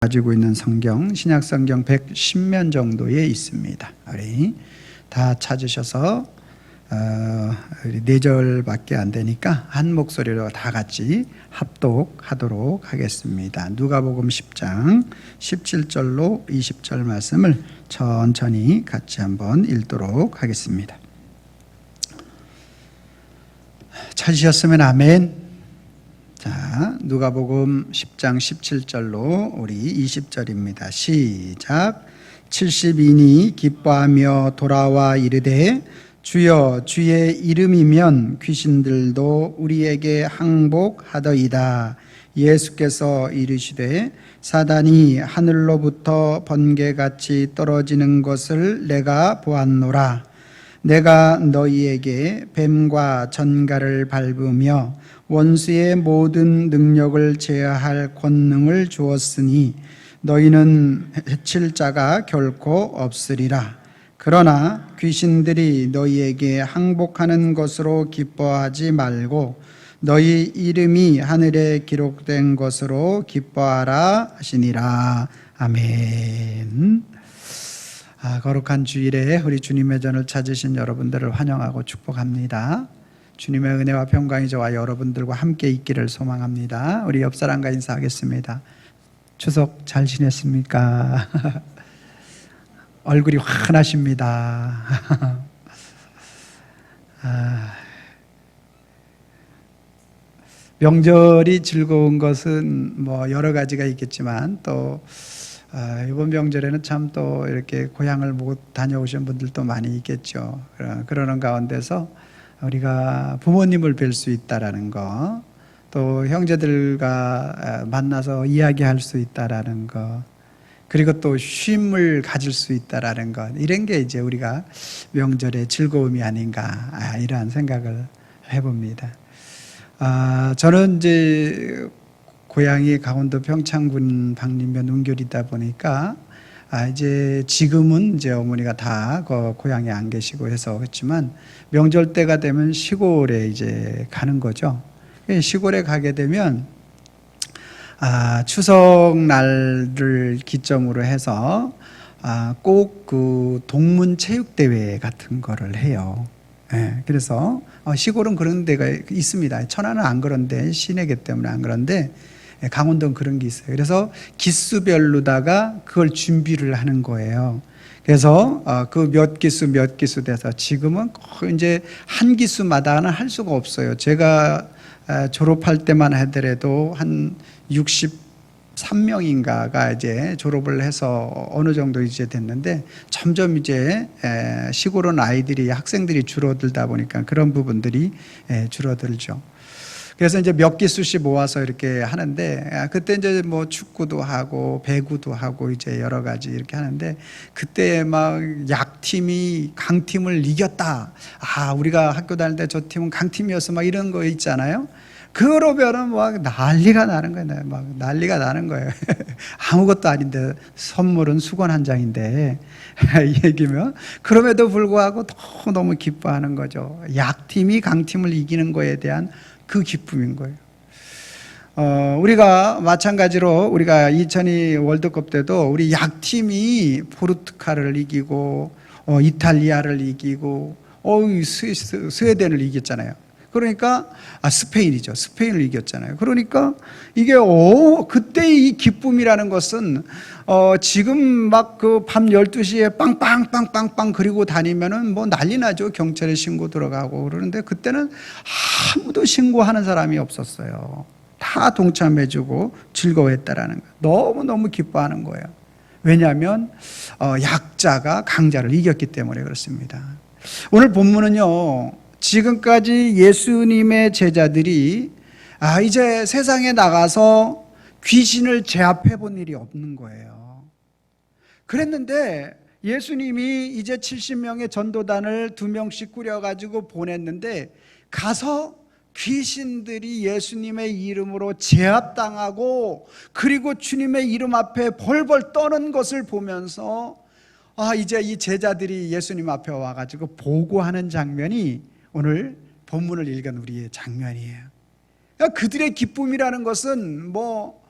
가지고 있는 성경, 신약 성경 110면 정도에 있습니다. 우리 다 찾으셔서 4절밖에 안 되니까 한 목소리로 다 같이 합독하도록 하겠습니다. 누가복음 10장 17절로 20절 말씀을 천천히 같이 한번 읽도록 하겠습니다. 찾으셨으면 아멘. 자, 누가복음 10장 17절로 우리 20절입니다. 시작. 70인이 기뻐하며 돌아와 이르되 주여 주의 이름이면 귀신들도 우리에게 항복하더이다. 예수께서 이르시되 사단이 하늘로부터 번개같이 떨어지는 것을 내가 보았노라. 내가 너희에게 뱀과 전갈을 밟으며 원수의 모든 능력을 제어할 권능을 주었으니 너희는 해칠 자가 결코 없으리라. 그러나 귀신들이 너희에게 항복하는 것으로 기뻐하지 말고 너희 이름이 하늘에 기록된 것으로 기뻐하라 하시니라. 아멘. 거룩한 주일에 우리 주님의 전을 찾으신 여러분들을 환영하고 축복합니다. 주님의 은혜와 평강이 저와 여러분들과 함께 있기를 소망합니다. 우리 옆 사람과 인사하겠습니다. 추석 잘 지냈습니까? 얼굴이 환하십니다. 명절이 즐거운 것은 뭐 여러 가지가 있겠지만 또 이번 명절에는 참 또 이렇게 고향을 못 다녀오신 분들도 많이 있겠죠. 그러는 가운데서 우리가 부모님을 뵐 수 있다라는 거, 또 형제들과 만나서 이야기할 수 있다라는 거, 그리고 또 쉼을 가질 수 있다라는 것, 이런 게 이제 우리가 명절의 즐거움이 아닌가, 이러한 생각을 해봅니다. 저는 이제 고향이 강원도 평창군 방림면 운결이다 보니까 이제 지금은 이제 어머니가 다 고향에 안 계시고 해서 그렇지만 명절 때가 되면 시골에 이제 가는 거죠. 시골에 가게 되면 추석 날을 기점으로 해서 꼭 그 동문 체육 대회 같은 거를 해요. 그래서 시골은 그런 데가 있습니다. 천안은 안 그런데 시내기 때문에 안 그런데 강원도는 그런 게 있어요. 그래서 기수별로다가 그걸 준비를 하는 거예요. 그래서 그 몇 기수 돼서 지금은 이제 한 기수마다는 할 수가 없어요. 제가 졸업할 때만 하더라도 한 63명인가가 이제 졸업을 해서 어느 정도 이제 됐는데 점점 이제 시골은 아이들이 학생들이 줄어들다 보니까 그런 부분들이 줄어들죠. 그래서 이제 몇 기수씩 모아서 이렇게 하는데 그때 이제 뭐 축구도 하고 배구도 하고 이제 여러 가지 이렇게 하는데 그때 막 약팀이 강팀을 이겼다. 우리가 학교 다닐 때 저 팀은 강팀이었어. 막 이런 거 있잖아요. 그러면은 막 난리가 나는 거예요. 막 난리가 나는 거예요. 아무것도 아닌데 선물은 수건 한 장인데 이 얘기면 그럼에도 불구하고 너무 기뻐하는 거죠. 약팀이 강팀을 이기는 거에 대한 그 기쁨인 거예요. 우리가 마찬가지로 우리가 2002 월드컵 때도 우리 약팀이 포르투갈을 이기고 이탈리아를 이기고 스웨덴을 이겼잖아요. 그러니까 스페인이죠. 스페인을 이겼잖아요. 그러니까 이게 그때 이 기쁨이라는 것은 지금 막 그 밤 12시에 빵빵빵빵빵 그리고 다니면은 뭐 난리 나죠. 경찰에 신고 들어가고 그러는데 그때는 아무도 신고하는 사람이 없었어요. 다 동참해주고 즐거워했다라는 거예요. 너무너무 기뻐하는 거예요. 왜냐하면 약자가 강자를 이겼기 때문에 그렇습니다. 오늘 본문은요, 지금까지 예수님의 제자들이 이제 세상에 나가서 귀신을 제압해 본 일이 없는 거예요. 그랬는데 예수님이 이제 70명의 전도단을 2명씩 꾸려가지고 보냈는데 가서 귀신들이 예수님의 이름으로 제압당하고 그리고 주님의 이름 앞에 벌벌 떠는 것을 보면서 이제 이 제자들이 예수님 앞에 와가지고 보고하는 장면이 오늘 본문을 읽은 우리의 장면이에요. 그러니까 그들의 기쁨이라는 것은 뭐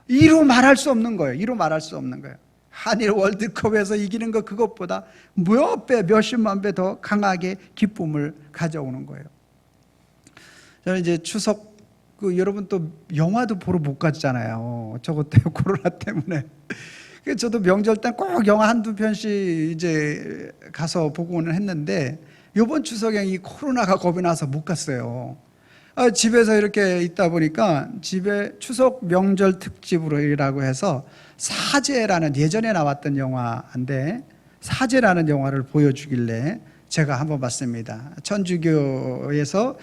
이루 말할 수 없는 거예요. 이루 말할 수 없는 거예요. 한일 월드컵에서 이기는 거 그것보다 몇 배, 몇십만 배 더 강하게 기쁨을 가져오는 거예요. 저는 이제 추석 여러분 또 영화도 보러 못 갔잖아요. 저것 때문에 코로나 때문에. 그래서 저도 명절 때 꼭 영화 한두 편씩 이제 가서 보고는 했는데 이번 추석에 이 코로나가 겁이 나서 못 갔어요. 집에서 이렇게 있다 보니까 집에 추석 명절 특집으로라고 해서 사제라는 예전에 나왔던 영화인데 사제라는 영화를 보여주길래 제가 한번 봤습니다. 천주교에서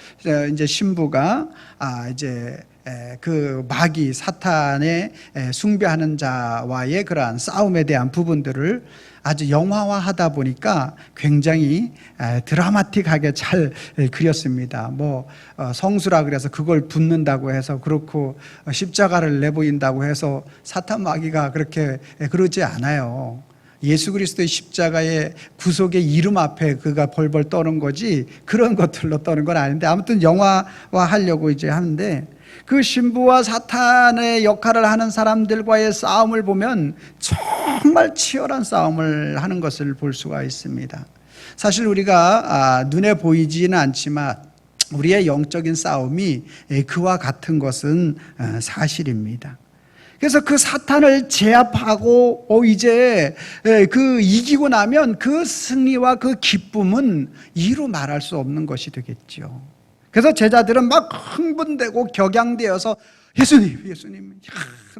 이제 신부가 이제 그 마귀 사탄의 숭배하는 자와의 그러한 싸움에 대한 부분들을 아주 영화화하다 보니까 굉장히 드라마틱하게 잘 그렸습니다. 성수라 그래서 그걸 붓는다고 해서 그렇고 십자가를 내보인다고 해서 사탄 마귀가 그렇게 그러지 않아요. 예수 그리스도의 십자가의 구속의 이름 앞에 그가 벌벌 떠는 거지 그런 것들로 떠는 건 아닌데 아무튼 영화화하려고 이제 하는데 그 신부와 사탄의 역할을 하는 사람들과의 싸움을 보면 정말 치열한 싸움을 하는 것을 볼 수가 있습니다. 사실 우리가 눈에 보이지는 않지만 우리의 영적인 싸움이 그와 같은 것은 사실입니다. 그래서 그 사탄을 제압하고 이제 그 이기고 나면 그 승리와 그 기쁨은 이루 말할 수 없는 것이 되겠죠. 그래서 제자들은 막 흥분되고 격양되어서 예수님,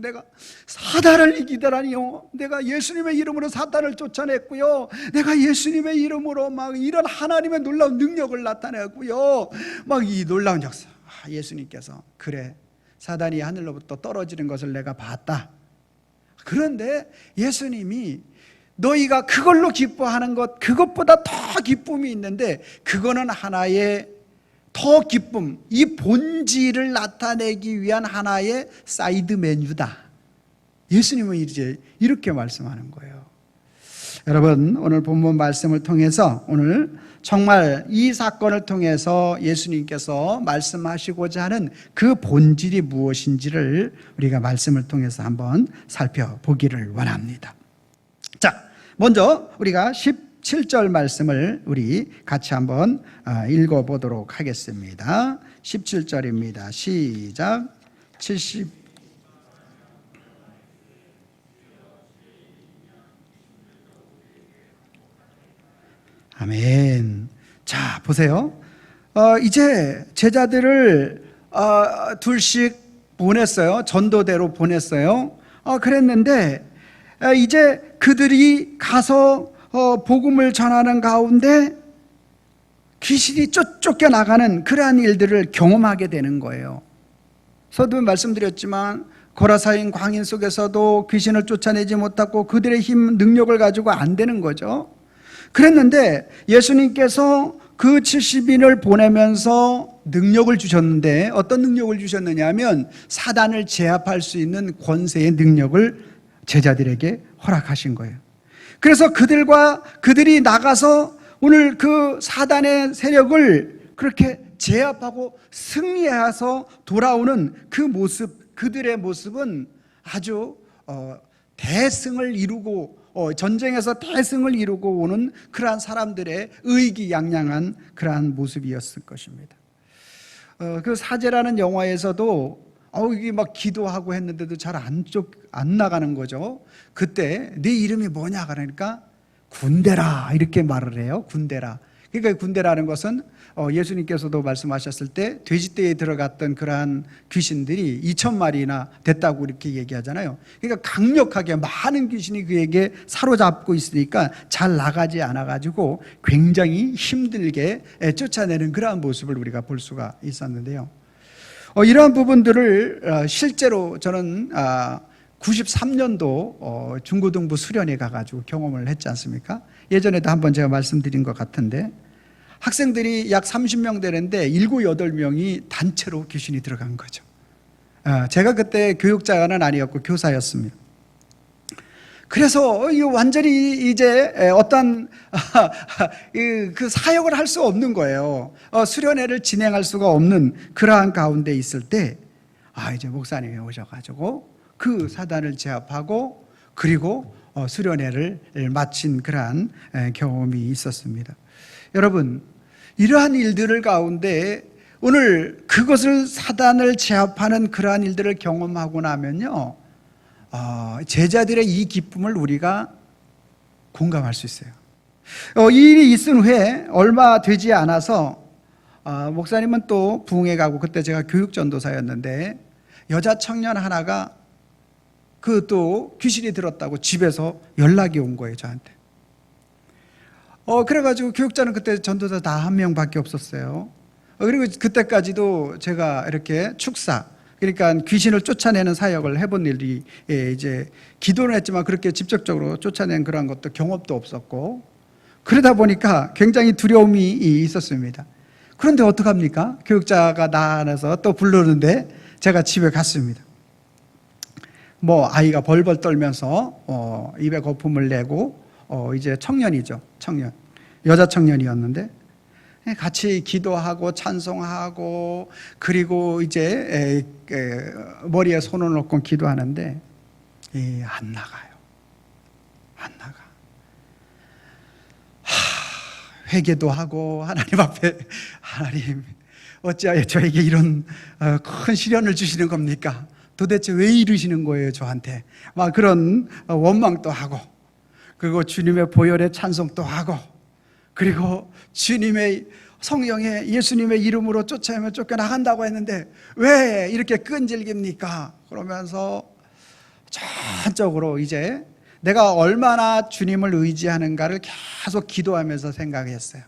내가 사단을 이기더라니요. 내가 예수님의 이름으로 사단을 쫓아냈고요. 내가 예수님의 이름으로 막 이런 하나님의 놀라운 능력을 나타냈고요. 막 이 놀라운 역사. 예수님께서 그래. 사단이 하늘로부터 떨어지는 것을 내가 봤다. 그런데 예수님이 너희가 그걸로 기뻐하는 것 그것보다 더 기쁨이 있는데 그거는 하나의 더 기쁨, 이 본질을 나타내기 위한 하나의 사이드 메뉴다. 예수님은 이제 이렇게 말씀하는 거예요. 여러분 오늘 본문 말씀을 통해서 오늘 정말 이 사건을 통해서 예수님께서 말씀하시고자 하는 그 본질이 무엇인지를 우리가 말씀을 통해서 한번 살펴보기를 원합니다. 자, 먼저 우리가 17절 말씀을 우리 같이 한번 읽어보도록 하겠습니다. 17절입니다. 시작. 70 아멘. 자, 보세요. 이제 제자들을 둘씩 보냈어요. 전도대로 보냈어요. 그랬는데 이제 그들이 가서 복음을 전하는 가운데 귀신이 쫓겨나가는 그러한 일들을 경험하게 되는 거예요. 서두 말씀드렸지만 고라사인 광인 속에서도 귀신을 쫓아내지 못하고 그들의 힘, 능력을 가지고 안 되는 거죠. 그랬는데 예수님께서 그 70인을 보내면서 능력을 주셨는데 어떤 능력을 주셨느냐 하면 사단을 제압할 수 있는 권세의 능력을 제자들에게 허락하신 거예요. 그래서 그들이 나가서 오늘 그 사단의 세력을 그렇게 제압하고 승리해서 돌아오는 그 모습, 그들의 모습은 아주 대승을 이루고 전쟁에서 대승을 이루고 오는 그러한 사람들의 의기양양한 그러한 모습이었을 것입니다. 그 사제라는 영화에서도 이게 막 기도하고 했는데도 잘 안 나가는 거죠. 그때 네 이름이 뭐냐 그러니까 군대라 이렇게 말을 해요. 군대라. 그러니까 군대라는 것은 예수님께서도 말씀하셨을 때 돼지떼에 들어갔던 그러한 귀신들이 2,000마리나 됐다고 이렇게 얘기하잖아요. 그러니까 강력하게 많은 귀신이 그에게 사로잡고 있으니까 잘 나가지 않아가지고 굉장히 힘들게 쫓아내는 그러한 모습을 우리가 볼 수가 있었는데요. 이러한 부분들을 실제로 저는 93년도 중고등부 수련회 가가지고 경험을 했지 않습니까? 예전에도 한번 제가 말씀드린 것 같은데 학생들이 약 30명 되는데 7, 8명이 단체로 귀신이 들어간 거죠. 제가 그때 교육자는 아니었고 교사였습니다. 그래서 완전히 이제 어떤 그 사역을 할 수 없는 거예요. 수련회를 진행할 수가 없는 그러한 가운데 있을 때 이제 목사님이 오셔가지고 그 사단을 제압하고 그리고 수련회를 마친 그러한 경험이 있었습니다. 여러분, 이러한 일들을 가운데 오늘 그것을 사단을 제압하는 그러한 일들을 경험하고 나면요, 제자들의 이 기쁨을 우리가 공감할 수 있어요. 이 일이 있은 후에 얼마 되지 않아서 목사님은 또 부흥회 가고, 그때 제가 교육전도사였는데 여자 청년 하나가 그 또 귀신이 들었다고 집에서 연락이 온 거예요, 저한테. 그래가지고 교육자는 그때 전도사 다 한 명밖에 없었어요. 그리고 그때까지도 제가 이렇게 축사, 그러니까 귀신을 쫓아내는 사역을 해본 일이 이제 기도는 했지만 그렇게 직접적으로 쫓아낸 그런 것도 경험도 없었고, 그러다 보니까 굉장히 두려움이 있었습니다. 그런데 어떡합니까? 교육자가 나와서 또 부르는데 제가 집에 갔습니다. 아이가 벌벌 떨면서 입에 거품을 내고 이제 청년이죠, 청년, 여자 청년이었는데 같이 기도하고 찬송하고 그리고 이제 머리에 손을 얹고 기도하는데 안 나가요. 안 나가. 회개도 하고 하나님 앞에, 하나님 어찌하여 저에게 이런 큰 시련을 주시는 겁니까? 도대체 왜 이러시는 거예요, 저한테? 막 그런 원망도 하고, 그리고 주님의 보혈의 찬송도 하고, 그리고 주님의 성령의 예수님의 이름으로 쫓아내면 쫓겨나간다고 했는데 왜 이렇게 끈질깁니까? 그러면서 전적으로 이제 내가 얼마나 주님을 의지하는가를 계속 기도하면서 생각했어요.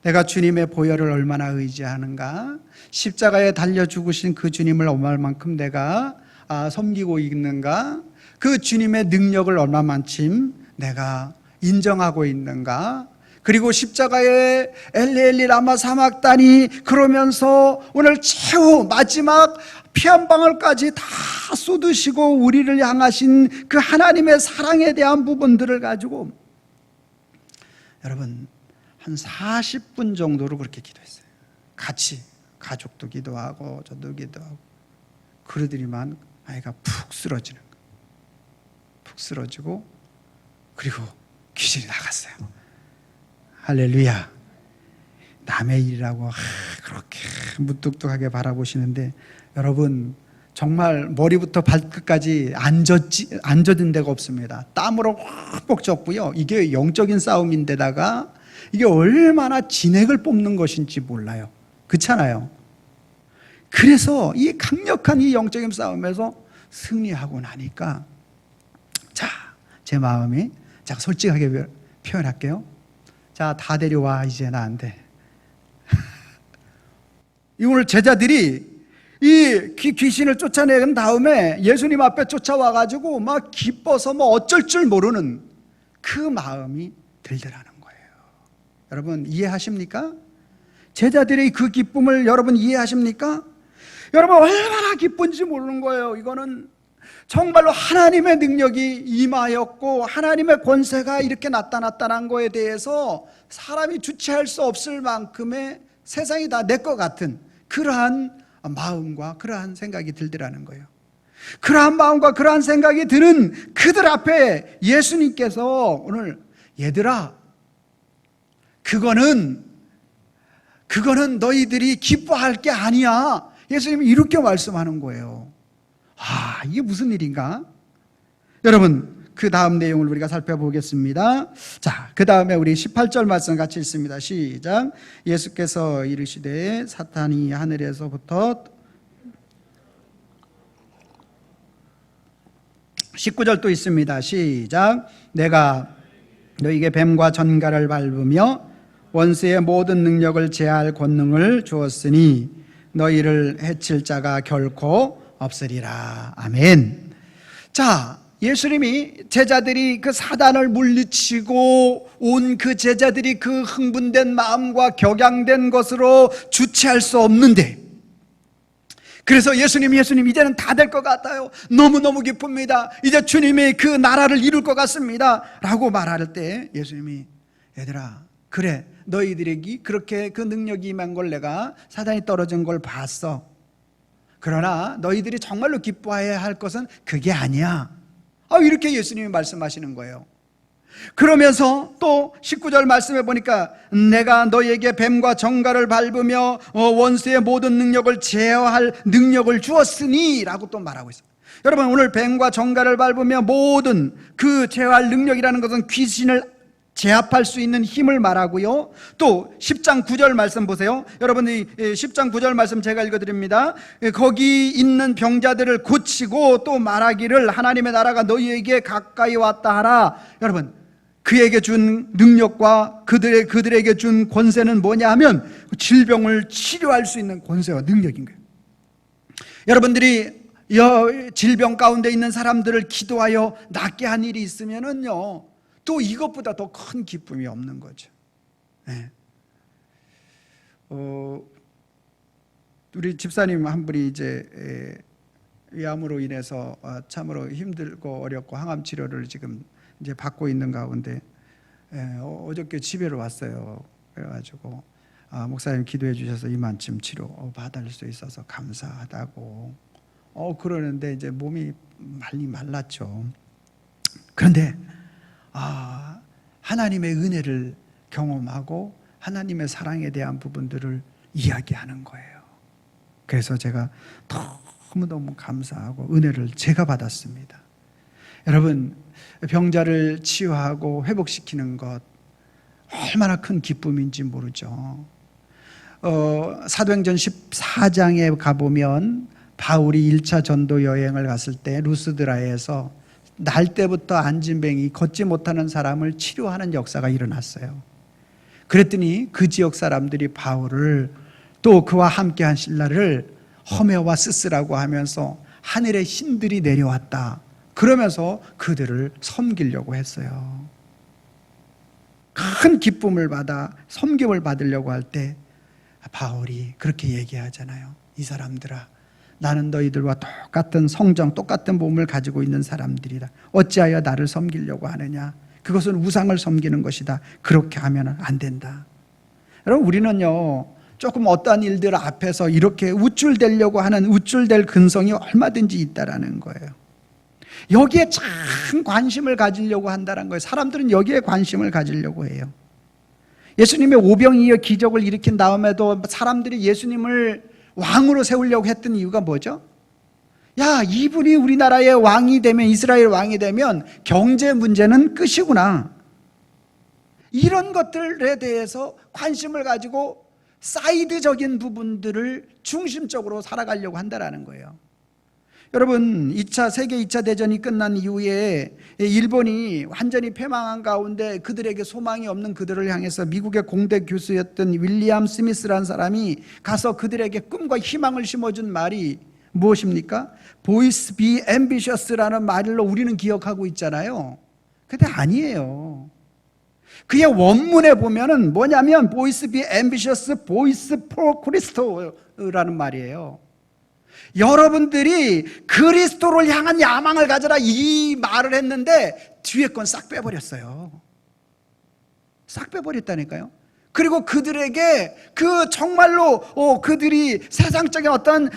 내가 주님의 보혈을 얼마나 의지하는가, 십자가에 달려 죽으신 그 주님을 얼마만큼 내가 섬기고 있는가, 그 주님의 능력을 얼마만큼 내가 인정하고 있는가, 그리고 십자가에 엘리 라마 사막다니 그러면서 오늘 최후 마지막 피 한 방울까지 다 쏟으시고 우리를 향하신 그 하나님의 사랑에 대한 부분들을 가지고 여러분 한 40분 정도로 그렇게 기도했어요. 같이 가족도 기도하고 저도 기도하고. 그러더니만 아이가 푹 쓰러지는 거예요. 푹 쓰러지고 그리고 귀신이 나갔어요. 할렐루야. 남의 일이라고 그렇게 무뚝뚝하게 바라보시는데 여러분 정말 머리부터 발끝까지 안 젖은 데가 없습니다. 땀으로 흠뻑 젖고요. 이게 영적인 싸움인데다가 이게 얼마나 진액을 뽑는 것인지 몰라요. 그렇잖아요. 그래서 이 강력한 이 영적인 싸움에서 승리하고 나니까 자, 제 마음이 제가 솔직하게 표현할게요. 자, 다 데려와, 이제 나한테. 오늘 제자들이 이 귀신을 쫓아낸 다음에 예수님 앞에 쫓아와가지고 막 기뻐서 어쩔 줄 모르는 그 마음이 들더라는 거예요. 여러분 이해하십니까? 제자들의 그 기쁨을 여러분 이해하십니까? 여러분 얼마나 기쁜지 모르는 거예요. 이거는 정말로 하나님의 능력이 임하였고 하나님의 권세가 이렇게 나타났다는 거에 대해서 사람이 주체할 수 없을 만큼의 세상이 다 내 것 같은 그러한 마음과 그러한 생각이 들더라는 거예요. 그러한 마음과 그러한 생각이 드는 그들 앞에 예수님께서 오늘 얘들아, 그거는 너희들이 기뻐할 게 아니야. 예수님이 이렇게 말씀하는 거예요. 이게 무슨 일인가? 여러분 그 다음 내용을 우리가 살펴보겠습니다. 자, 그 다음에 우리 18절 말씀 같이 읽습니다. 시작. 예수께서 이르시되 사탄이 하늘에서부터 19절 또 있습니다. 시작. 내가 너희에게 뱀과 전갈을 밟으며 원수의 모든 능력을 제할 권능을 주었으니 너희를 해칠 자가 결코 없으리라. 아멘. 자, 예수님이 제자들이 그 사단을 물리치고 온 그 제자들이 그 흥분된 마음과 격양된 것으로 주체할 수 없는데, 그래서 예수님 이제는 다 될 것 같아요. 너무너무 기쁩니다. 이제 주님이 그 나라를 이룰 것 같습니다 라고 말할 때 예수님이 얘들아, 그래 너희들에게 그렇게 그 능력이 임한 걸 내가 사단이 떨어진 걸 봤어. 그러나 너희들이 정말로 기뻐해야 할 것은 그게 아니야. 이렇게 예수님이 말씀하시는 거예요. 그러면서 또 19절 말씀해 보니까 내가 너희에게 뱀과 정갈을 밟으며 원수의 모든 능력을 제어할 능력을 주었으니 라고 또 말하고 있어요. 여러분, 오늘 뱀과 정갈을 밟으며 모든 그 제어할 능력이라는 것은 귀신을 제압할 수 있는 힘을 말하고요. 또 10장 9절 말씀 보세요. 여러분이 10장 9절 말씀 제가 읽어드립니다. 거기 있는 병자들을 고치고 또 말하기를 하나님의 나라가 너희에게 가까이 왔다 하라. 여러분, 그에게 준 능력과 그들에게 준 권세는 뭐냐 하면 질병을 치료할 수 있는 권세와 능력인 거예요. 여러분들이 질병 가운데 있는 사람들을 기도하여 낫게 한 일이 있으면은요, 또 이것보다 더 큰 기쁨이 없는 거죠. 네. 우리 집사님 한 분이 이제 위암으로 인해서 참으로 힘들고 어렵고 항암 치료를 지금 이제 받고 있는 가운데 어저께 집에로 왔어요. 그래가지고 목사님 기도해 주셔서 이만침 치료 받을 수 있어서 감사하다고 그러는데 이제 몸이 많이 말랐죠. 그런데 하나님의 은혜를 경험하고 하나님의 사랑에 대한 부분들을 이야기하는 거예요. 그래서 제가 너무너무 감사하고 은혜를 제가 받았습니다. 여러분, 병자를 치유하고 회복시키는 것 얼마나 큰 기쁨인지 모르죠. 사도행전 14장에 가보면 바울이 1차 전도 여행을 갔을 때 루스드라에서 날 때부터 안진뱅이 걷지 못하는 사람을 치료하는 역사가 일어났어요. 그랬더니 그 지역 사람들이 바울을 또 그와 함께한 신라를 허메와 스스라고 하면서 하늘의 신들이 내려왔다 그러면서 그들을 섬기려고 했어요. 큰 기쁨을 받아 섬김을 받으려고 할 때 바울이 그렇게 얘기하잖아요. 이 사람들아, 나는 너희들과 똑같은 성정, 똑같은 몸을 가지고 있는 사람들이다. 어찌하여 나를 섬기려고 하느냐? 그것은 우상을 섬기는 것이다. 그렇게 하면 안 된다. 여러분, 우리는요, 조금 어떠한 일들 앞에서 이렇게 우쭐대려고 하는 우쭐댈 근성이 얼마든지 있다라는 거예요. 여기에 참 관심을 가지려고 한다는 거예요. 사람들은 여기에 관심을 가지려고 해요. 예수님의 오병이어 기적을 일으킨 다음에도 사람들이 예수님을 왕으로 세우려고 했던 이유가 뭐죠? 야, 이분이 우리나라의 왕이 되면, 이스라엘 왕이 되면 경제 문제는 끝이구나. 이런 것들에 대해서 관심을 가지고 사이드적인 부분들을 중심적으로 살아가려고 한다는 거예요. 여러분, 세계 2차 대전이 끝난 이후에 일본이 완전히 패망한 가운데 그들에게 소망이 없는 그들을 향해서 미국의 공대 교수였던 윌리엄 스미스라는 사람이 가서 그들에게 꿈과 희망을 심어준 말이 무엇입니까? Boys be ambitious라는 말로 우리는 기억하고 있잖아요. 근데 아니에요. 그의 원문에 보면은 뭐냐면 Boys be ambitious, boys for Christ라는 말이에요. 여러분들이 그리스도를 향한 야망을 가져라 이 말을 했는데 뒤에 건 싹 빼버렸어요. 싹 빼버렸다니까요. 그리고 그들에게 그 정말로 그들이 세상적인 어떤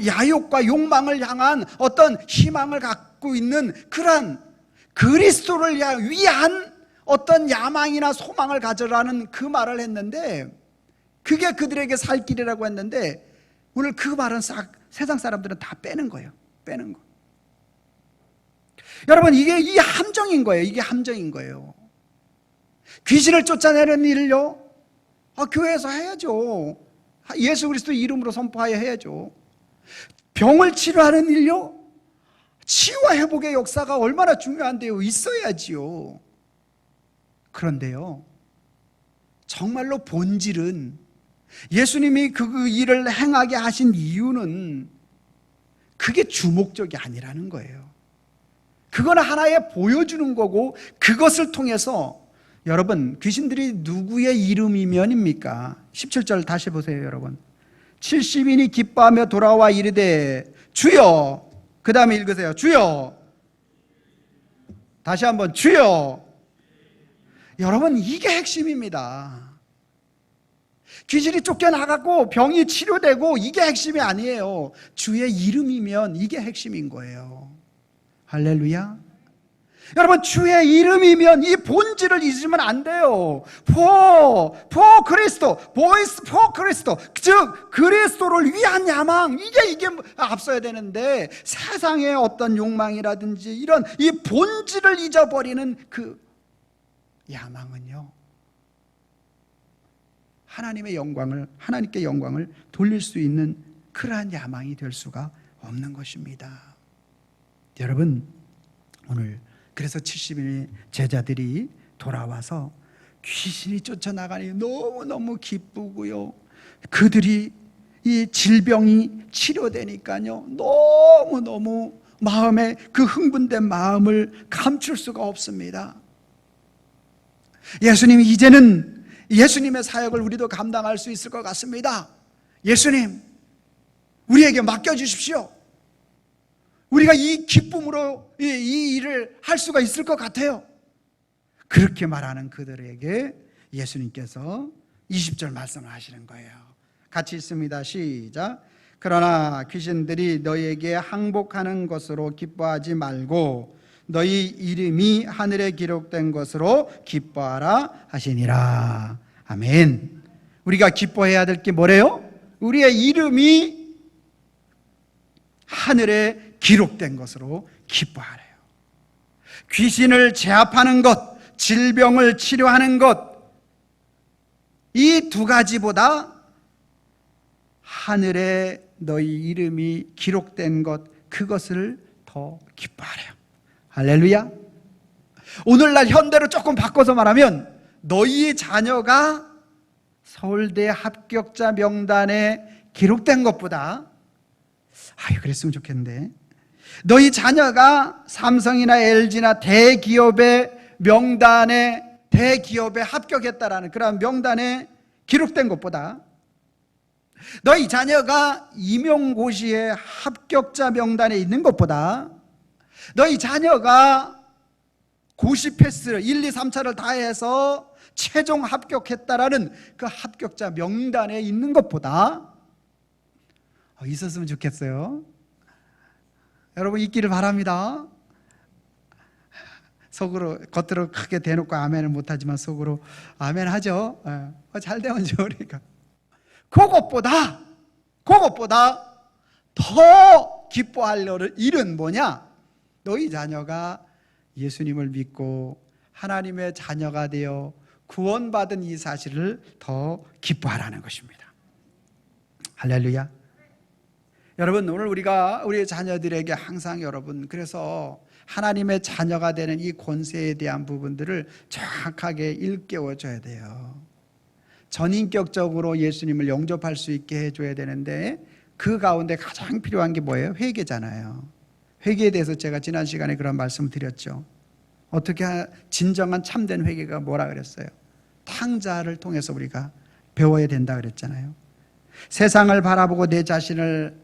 야욕과 욕망을 향한 어떤 희망을 갖고 있는 그러한 그리스도를 위한 어떤 야망이나 소망을 가져라는 그 말을 했는데 그게 그들에게 살 길이라고 했는데 오늘 그 말은 싹 세상 사람들은 다 빼는 거예요. 빼는 거. 여러분, 이게 함정인 거예요. 이게 함정인 거예요. 귀신을 쫓아내는 일을요, 교회에서 해야죠. 예수 그리스도 이름으로 선포하여 해야죠. 병을 치료하는 일요, 치유와 회복의 역사가 얼마나 중요한데요. 있어야지요. 그런데요, 정말로 본질은 예수님이 그 일을 행하게 하신 이유는 그게 주목적이 아니라는 거예요. 그건 하나의 보여주는 거고 그것을 통해서 여러분, 귀신들이 누구의 이름이면입니까? 17절 다시 보세요, 여러분. 70인이 기뻐하며 돌아와 이르되 주여, 그 다음에 읽으세요. 주여. 다시 한번 주여. 여러분, 이게 핵심입니다. 귀신이 쫓겨나가고 병이 치료되고 이게 핵심이 아니에요. 주의 이름이면 이게 핵심인 거예요. 할렐루야. 여러분, 주의 이름이면 이 본질을 잊으면 안 돼요. for 그리스도, 보이스 for 그리스도, 즉 그리스도를 위한 야망, 이게 앞서야 되는데, 세상의 어떤 욕망이라든지 이런 이 본질을 잊어버리는 그 야망은요, 하나님께 영광을 돌릴 수 있는 그러한 야망이 될 수가 없는 것입니다. 여러분, 오늘 그래서 70인의 제자들이 돌아와서 귀신이 쫓아나가니 너무너무 기쁘고요, 그들이 이 질병이 치료되니까요 너무너무 마음에 그 흥분된 마음을 감출 수가 없습니다. 예수님이 이제는 예수님의 사역을 우리도 감당할 수 있을 것 같습니다. 예수님, 우리에게 맡겨주십시오. 우리가 이 기쁨으로 이 일을 할 수가 있을 것 같아요. 그렇게 말하는 그들에게 예수님께서 20절 말씀을 하시는 거예요. 같이 읽습니다. 시작. 그러나 귀신들이 너희에게 항복하는 것으로 기뻐하지 말고 너희 이름이 하늘에 기록된 것으로 기뻐하라 하시니라. 아멘. 우리가 기뻐해야 될 게 뭐래요? 우리의 이름이 하늘에 기록된 것으로 기뻐하래요. 귀신을 제압하는 것, 질병을 치료하는 것, 이 두 가지보다 하늘에 너희 이름이 기록된 것, 그것을 더 기뻐하래요. 할렐루야. 오늘날 현대로 조금 바꿔서 말하면, 너희 자녀가 서울대 합격자 명단에 기록된 것보다, 그랬으면 좋겠는데, 너희 자녀가 삼성이나 LG나 대기업의 명단에, 대기업에 합격했다라는 그런 명단에 기록된 것보다, 너희 자녀가 임용고시의 합격자 명단에 있는 것보다, 너희 자녀가 고시 패스 1, 2, 3차를 다 해서 최종 합격했다라는 그 합격자 명단에 있는 것보다 있었으면 좋겠어요. 여러분, 있기를 바랍니다. 속으로, 겉으로 크게 대놓고 아멘을 못하지만 속으로 아멘 하죠. 잘 되면 좋으니까. 그것보다 더 기뻐할 일은 뭐냐? 너희 자녀가 예수님을 믿고 하나님의 자녀가 되어 구원받은 이 사실을 더 기뻐하라는 것입니다. 할렐루야. 여러분, 오늘 우리가 우리 자녀들에게 항상, 여러분, 그래서 하나님의 자녀가 되는 이 권세에 대한 부분들을 정확하게 일깨워줘야 돼요. 전인격적으로 예수님을 영접할 수 있게 해줘야 되는데, 그 가운데 가장 필요한 게 뭐예요? 회개잖아요. 회개에 대해서 제가 지난 시간에 그런 말씀을 드렸죠. 어떻게 진정한 참된 회개가 뭐라 그랬어요? 탕자를 통해서 우리가 배워야 된다 그랬잖아요. 세상을 바라보고 내 자신을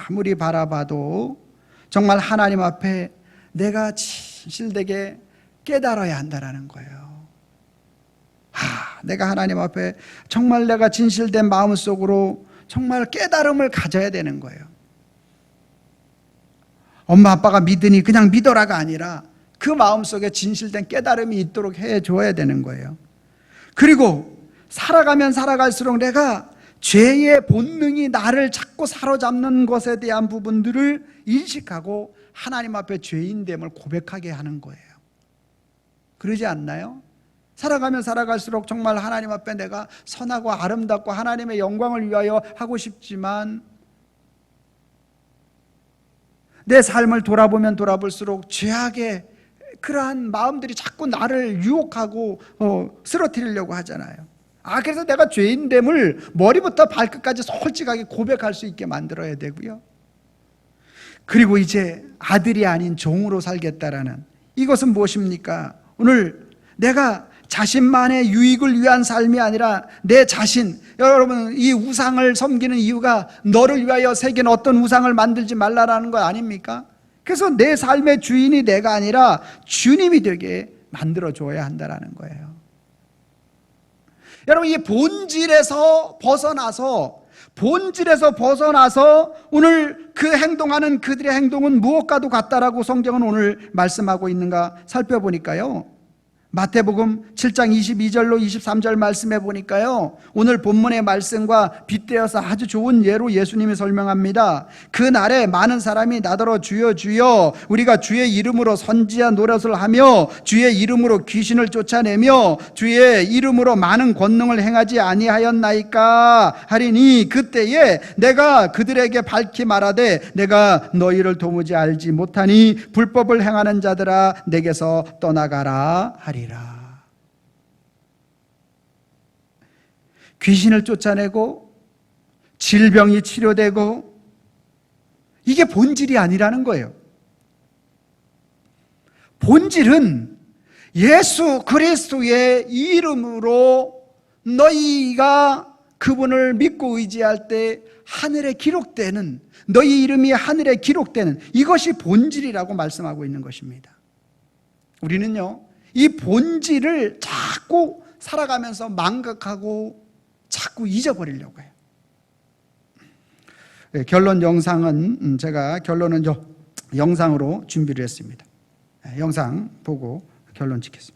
아무리 바라봐도 정말 하나님 앞에 내가 진실되게 깨달아야 한다는 거예요. 내가 하나님 앞에 정말 내가 진실된 마음속으로 정말 깨달음을 가져야 되는 거예요. 엄마 아빠가 믿으니 그냥 믿어라가 아니라 그 마음속에 진실된 깨달음이 있도록 해줘야 되는 거예요. 그리고 살아가면 살아갈수록 내가 죄의 본능이 나를 자꾸 사로잡는 것에 대한 부분들을 인식하고 하나님 앞에 죄인됨을 고백하게 하는 거예요. 그러지 않나요? 살아가면 살아갈수록 정말 하나님 앞에 내가 선하고 아름답고 하나님의 영광을 위하여 하고 싶지만, 내 삶을 돌아보면 돌아볼수록 죄악의 그러한 마음들이 자꾸 나를 유혹하고 쓰러뜨리려고 하잖아요. 그래서 내가 죄인됨을 머리부터 발끝까지 솔직하게 고백할 수 있게 만들어야 되고요. 그리고 이제 아들이 아닌 종으로 살겠다라는, 이것은 무엇입니까? 오늘 내가 자신만의 유익을 위한 삶이 아니라 내 자신, 여러분, 이 우상을 섬기는 이유가 너를 위하여 새긴 어떤 우상을 만들지 말라라는 것 아닙니까? 그래서 내 삶의 주인이 내가 아니라 주님이 되게 만들어줘야 한다는 거예요. 여러분, 이 본질에서 벗어나서 오늘 그 행동하는 그들의 행동은 무엇과도 같다라고 성경은 오늘 말씀하고 있는가 살펴보니까요, 마태복음 7장 22절로 23절 말씀해 보니까요, 오늘 본문의 말씀과 빗대어서 아주 좋은 예로 예수님이 설명합니다. 그 날에 많은 사람이 나더러 주여 주여 우리가 주의 이름으로 선지자 노릇을 하며 주의 이름으로 귀신을 쫓아내며 주의 이름으로 많은 권능을 행하지 아니하였나이까 하리니, 그때에 내가 그들에게 밝히 말하되 내가 너희를 도무지 알지 못하니 불법을 행하는 자들아 내게서 떠나가라 하리라. 귀신을 쫓아내고 질병이 치료되고, 이게 본질이 아니라는 거예요. 본질은 예수 그리스도의 이름으로 너희가 그분을 믿고 의지할 때 하늘에 기록되는, 너희 이름이 하늘에 기록되는, 이것이 본질이라고 말씀하고 있는 것입니다. 우리는요, 이 본질을 자꾸 살아가면서 망각하고 자꾸 잊어버리려고 해요. 결론 영상은 제가 결론은 영상으로 준비를 했습니다. 영상 보고 결론 짓겠습니다.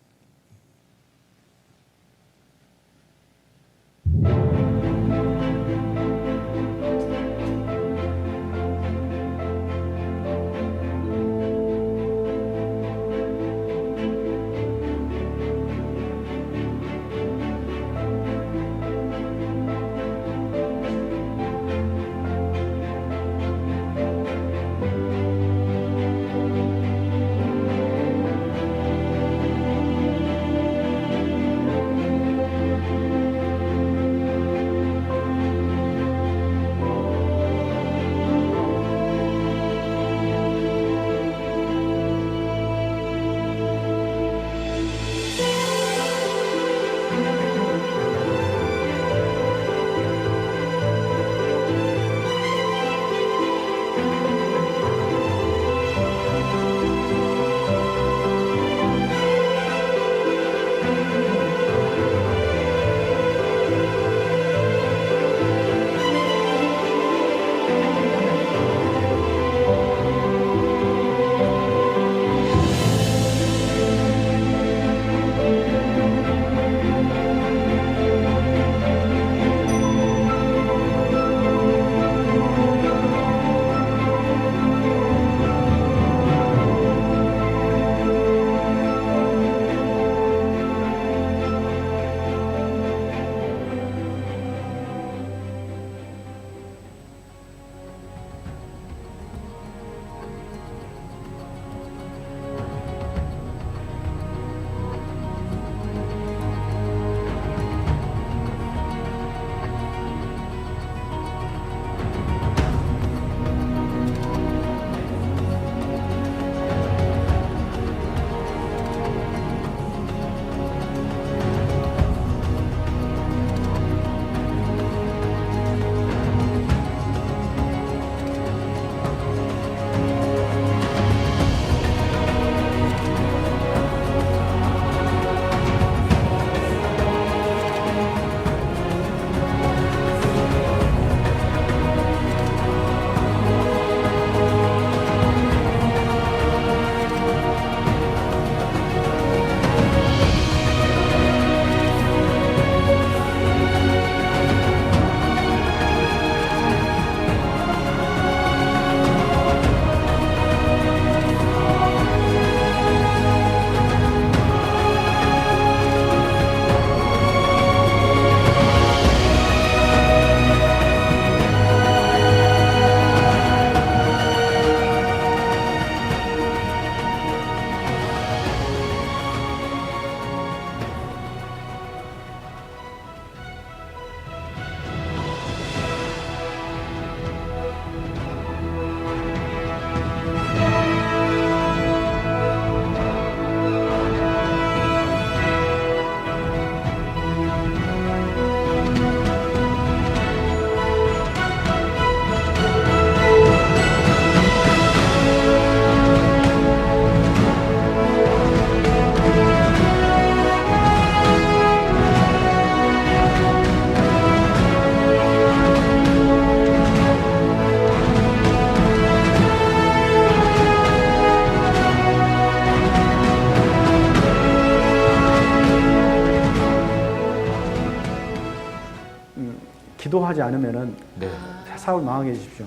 기도하지 않으면은 네. 사업을 망하게 해주십시오.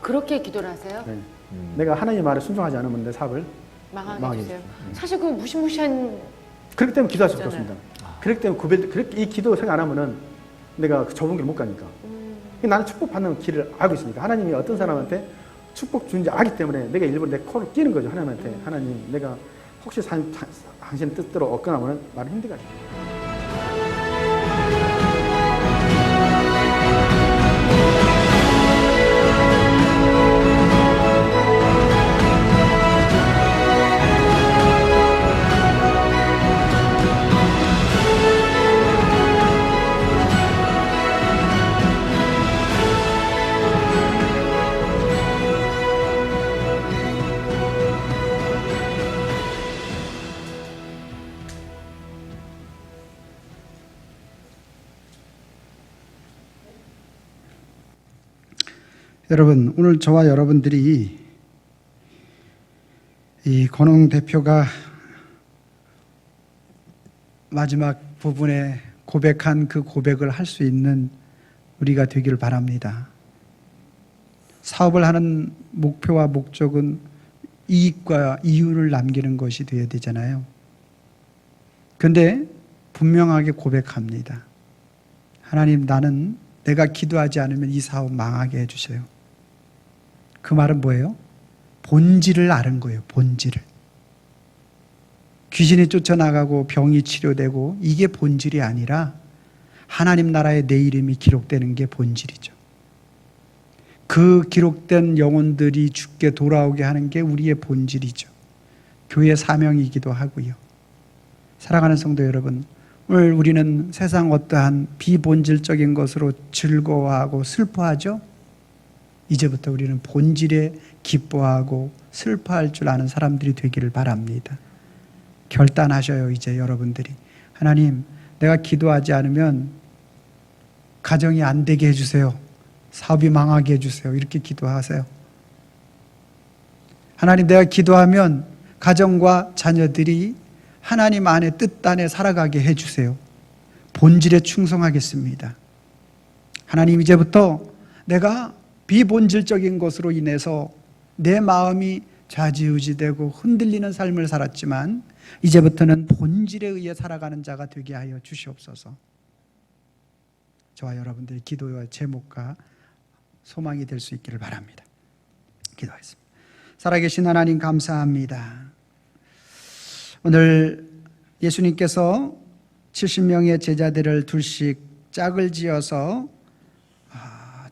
그렇게 기도를 하세요? 네. 내가 하나님 말에 순종하지 않으면 내 사업을 망하게 해주세요. 해주십시오. 사실 그 무시무시한 그렇기 때문에 기도할 수밖에 있잖아요. 없습니다. 그렇기 때문에 이 기도 생각 안 하면은 내가 그 좁은 길을 못 가니까. 나는 축복받는 길을 알고 있으니까 하나님이 어떤 사람한테 축복 주는지 알기 때문에 내가 일부러 내 코를 끼는 거죠. 하나님한테. 하나님 내가 혹시 당신의 뜻대로 얻거나면 말은 힘들게 하죠. 여러분, 오늘 저와 여러분들이 이 권홍 대표가 마지막 부분에 고백한 그 고백을 할 수 있는 우리가 되기를 바랍니다. 사업을 하는 목표와 목적은 이익과 이윤을 남기는 것이 되어야 되잖아요. 그런데 분명하게 고백합니다. 하나님, 나는 내가 기도하지 않으면 이 사업 망하게 해주세요. 그 말은 뭐예요? 본질을 아는 거예요. 본질을. 귀신이 쫓아나가고 병이 치료되고 이게 본질이 아니라 하나님 나라에 내 이름이 기록되는 게 본질이죠. 그 기록된 영혼들이 주께 돌아오게 하는 게 우리의 본질이죠. 교회 사명이기도 하고요. 사랑하는 성도 여러분, 오늘 우리는 세상 어떠한 비본질적인 것으로 즐거워하고 슬퍼하죠? 이제부터 우리는 본질에 기뻐하고 슬퍼할 줄 아는 사람들이 되기를 바랍니다. 결단하셔요, 이제 여러분들이. 하나님, 내가 기도하지 않으면 가정이 안 되게 해주세요. 사업이 망하게 해주세요. 이렇게 기도하세요. 하나님, 내가 기도하면 가정과 자녀들이 하나님 안에 뜻 안에 살아가게 해주세요. 본질에 충성하겠습니다. 하나님, 이제부터 내가 비본질적인 것으로 인해서 내 마음이 좌지우지되고 흔들리는 삶을 살았지만 이제부터는 본질에 의해 살아가는 자가 되게 하여 주시옵소서. 저와 여러분들의 기도의 제목과 소망이 될 수 있기를 바랍니다. 기도하겠습니다. 살아계신 하나님, 감사합니다. 오늘 예수님께서 70명의 제자들을 둘씩 짝을 지어서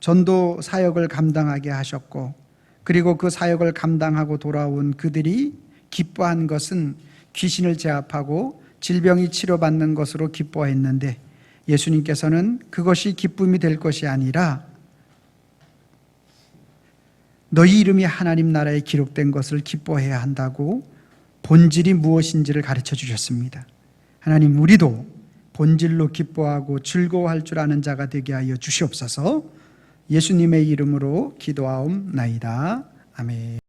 전도 사역을 감당하게 하셨고, 그리고 그 사역을 감당하고 돌아온 그들이 기뻐한 것은 귀신을 제압하고 질병이 치료받는 것으로 기뻐했는데, 예수님께서는 그것이 기쁨이 될 것이 아니라 너희 이름이 하나님 나라에 기록된 것을 기뻐해야 한다고 본질이 무엇인지를 가르쳐 주셨습니다. 하나님, 우리도 본질로 기뻐하고 즐거워할 줄 아는 자가 되게 하여 주시옵소서. 예수님의 이름으로 기도하옵나이다. 아멘.